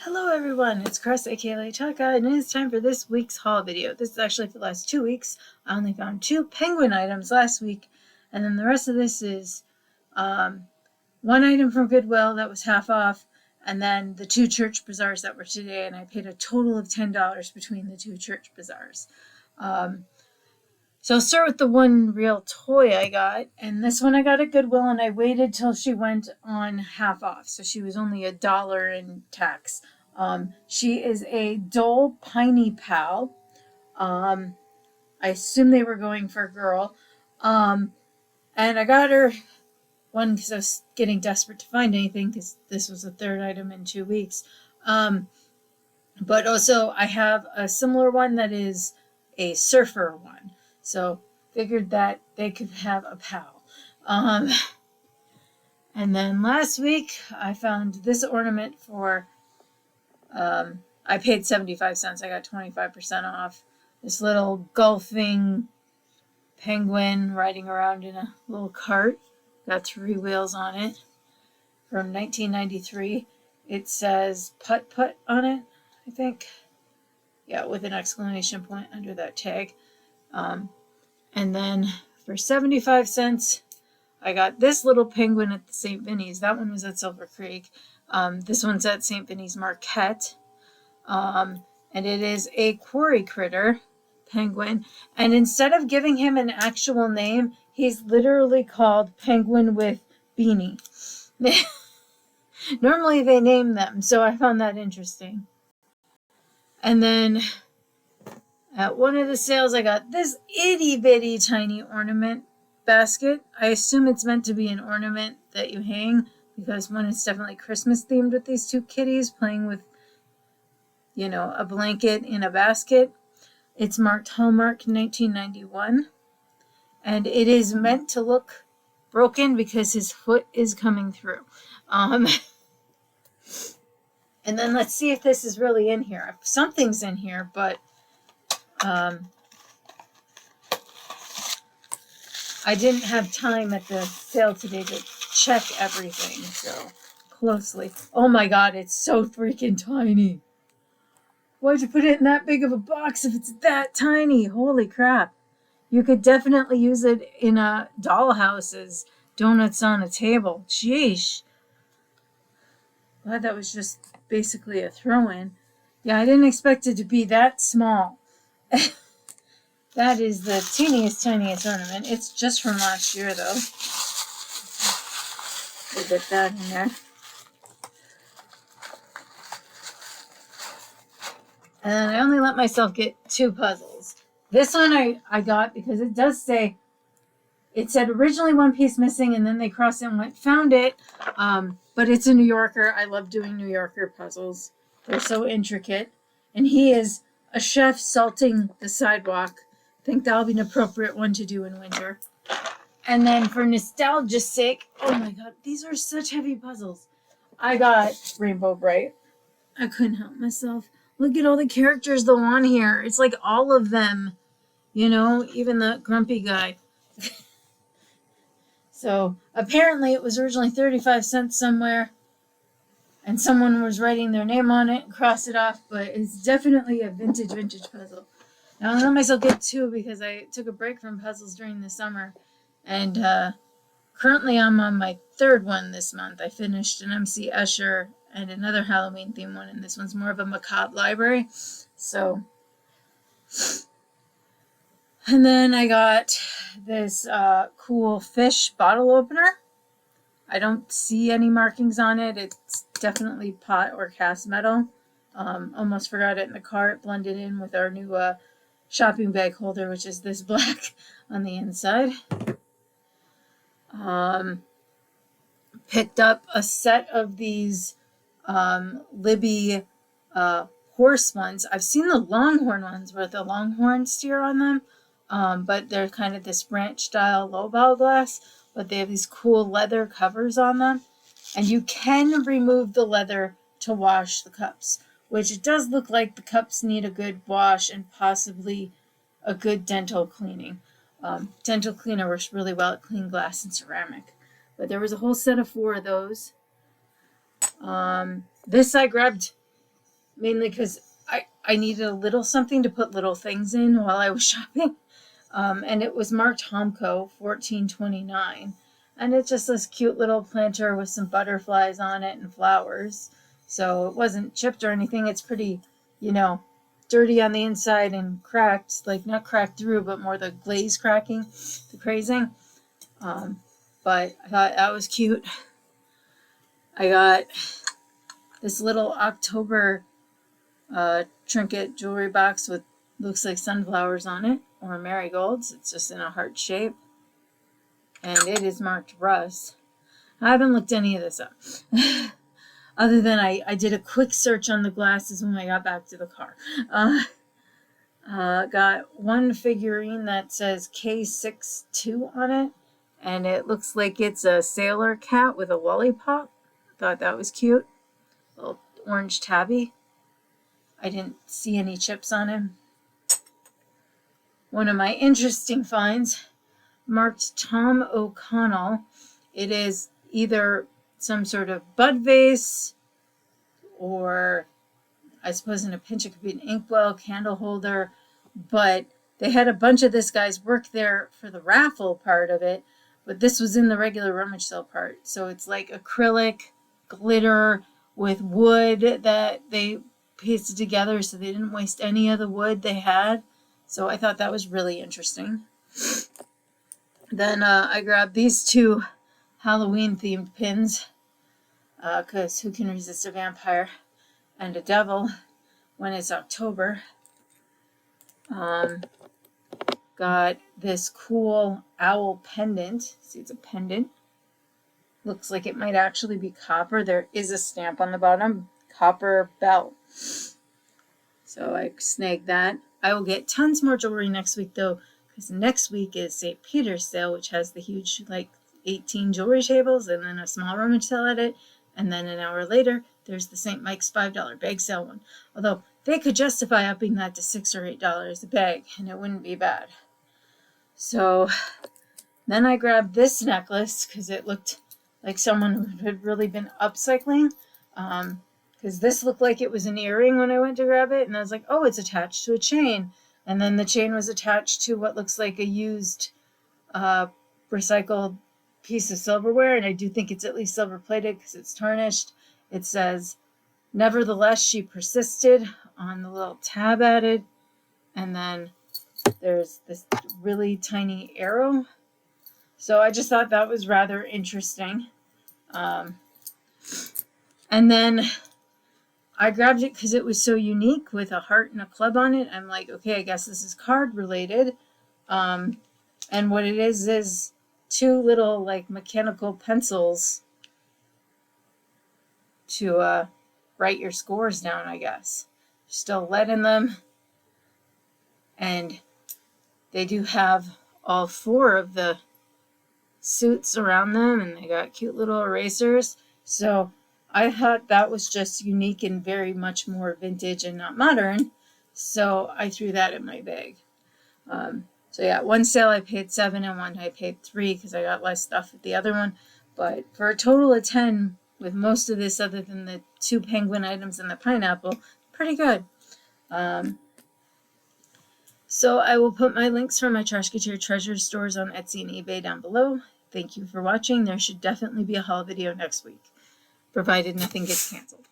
Hello everyone, it's Chris aka Taka, and it is time for this week's haul video. This is actually for the last 2 weeks. I only found 2 penguin items last week, and then the rest of this is one item from Goodwill that was half off, and then the 2 church bazaars that were today, and I paid a total of $10 between the 2 church bazaars. So I'll start with the one real toy I got, and this one I got at Goodwill, and I waited till she went on half off, so she was only $1 in tax. She is a Dole Piney Pal. I assume they were going for a girl. And I got her one because I was getting desperate to find anything because this was the 3rd item in 2 weeks. But also I have a similar one that is a surfer one. So figured that they could have a pal. And then last week I found this ornament for, I paid 75 cents. I got 25% off. This little golfing penguin riding around in a little cart. Got 3 wheels on it. From 1993. It says putt putt on it, I think. Yeah, with an exclamation point under that tag. And then for 75 cents, I got this little penguin at the St. Vinny's. That one was at Silver Creek. This one's at St. Vinny's Marquette. And it is a quarry critter penguin. And instead of giving him an actual name, he's literally called Penguin with Beanie. Normally they name them, so I found that interesting. And then at one of the sales, I got this itty bitty tiny ornament basket. I assume it's meant to be an ornament that you hang because one is definitely Christmas themed with these 2 kitties playing with, you know, a blanket in a basket. It's marked Hallmark 1991, and it is meant to look broken because his foot is coming through. And then let's see if this is really in here. Something's in here, but I didn't have time at the sale today to check everything so closely. Oh my god, it's so freaking tiny. Why'd you put it in that big of a box if it's that tiny? Holy crap. You could definitely use it in a dollhouse as donuts on a table. Sheesh. Glad that was just basically a throw-in. Yeah, I didn't expect it to be that small. That is the teeniest, tiniest ornament. It's just from last year, though. We'll get that in there. And I only let myself get 2 puzzles. This one I got because it does say, it said originally 1 piece missing, and then they crossed it and went, found it. But it's a New Yorker. I love doing New Yorker puzzles. They're so intricate. And he is a chef salting the sidewalk. I think that'll be an appropriate one to do in winter. And then for nostalgia's sake, oh my god, these are such heavy puzzles. I got Rainbow Bright. I couldn't help myself. Look at all the characters though on here. It's like all of them, you know, even the grumpy guy. So apparently it was originally 35 cents somewhere, and someone was writing their name on it and crossed it off, but it's definitely a vintage puzzle. Now I let myself get 2 because I took a break from puzzles during the summer, and currently I'm on my 3rd one this month. I finished an MC Escher and another Halloween themed one, and this one's more of a macabre library. So, and then I got this cool fish bottle opener. I don't see any markings on it. It's definitely pot or cast metal. Almost forgot it in the car. It blended in with our new shopping bag holder, which is this black on the inside. Picked up a set of these Libby horse ones. I've seen the longhorn ones with the longhorn steer on them, but they're kind of this branch style lowball glass, but they have these cool leather covers on them, and you can remove the leather to wash the cups, which it does look like the cups need a good wash and possibly a good dental cleaning. Dental cleaner works really well at clean glass and ceramic. But there was a whole set of 4 of those. This I grabbed mainly because I needed a little something to put little things in while I was shopping. And it was marked Homco 14.29, and it's just this cute little planter with some butterflies on it and flowers. So it wasn't chipped or anything. It's pretty, dirty on the inside and cracked, like not cracked through, but more the glaze cracking, the crazing. But I thought that was cute. I got this little October trinket jewelry box with looks like sunflowers on it or marigolds. It's just in a heart shape, and it is marked Russ. I haven't looked any of this up other than I did a quick search on the glasses when I got back to the car. Got one figurine that says K62 on it, and it looks like it's a sailor cat with a lollipop. Thought that was cute. Little orange tabby. I didn't see any chips on him. One of my interesting finds, marked Tom O'Connell. It is either some sort of bud vase, or I suppose in a pinch it could be an inkwell, candle holder, but they had a bunch of this guy's work there for the raffle part of it, but this was in the regular rummage sale part. So it's like acrylic, glitter with wood that they pasted together so they didn't waste any of the wood they had. So I thought that was really interesting. Then I grabbed these two Halloween themed pins because who can resist a vampire and a devil when it's October. Got this cool owl pendant. See, it's a pendant. Looks like it might actually be copper. There is a stamp on the bottom, copper bell. So I snagged that. I will get tons more jewelry next week though, because next week is St. Peter's sale, which has the huge 18 jewelry tables and then a small rummage sale at it. And then an hour later, there's the St. Mike's $5 bag sale one. Although they could justify upping that to $6 or $8 a bag, and it wouldn't be bad. So then I grabbed this necklace because it looked like someone who had really been upcycling. Because this looked like it was an earring when I went to grab it, and I was like, oh, it's attached to a chain. And then the chain was attached to what looks like a used recycled piece of silverware, and I do think it's at least silver plated because it's tarnished. It says, nevertheless, she persisted on the little tab added, and then there's this really tiny arrow. So I just thought that was rather interesting. And then I grabbed it because it was so unique with a heart and a club on it. I'm like, okay, I guess this is card related. And what it is two little mechanical pencils to write your scores down, I guess. Still lead in them. And they do have all four of the suits around them, and they got cute little erasers. So I thought that was just unique and very much more vintage and not modern. So I threw that in my bag. So yeah, one sale I paid $7 and one I paid $3 because I got less stuff at the other one. But for a total of $10 with most of this other than the two penguin items and the pineapple, pretty good. So I will put my links for my Trashkateer Treasures stores on Etsy and eBay down below. Thank you for watching. There should definitely be a haul video next week, provided nothing gets canceled.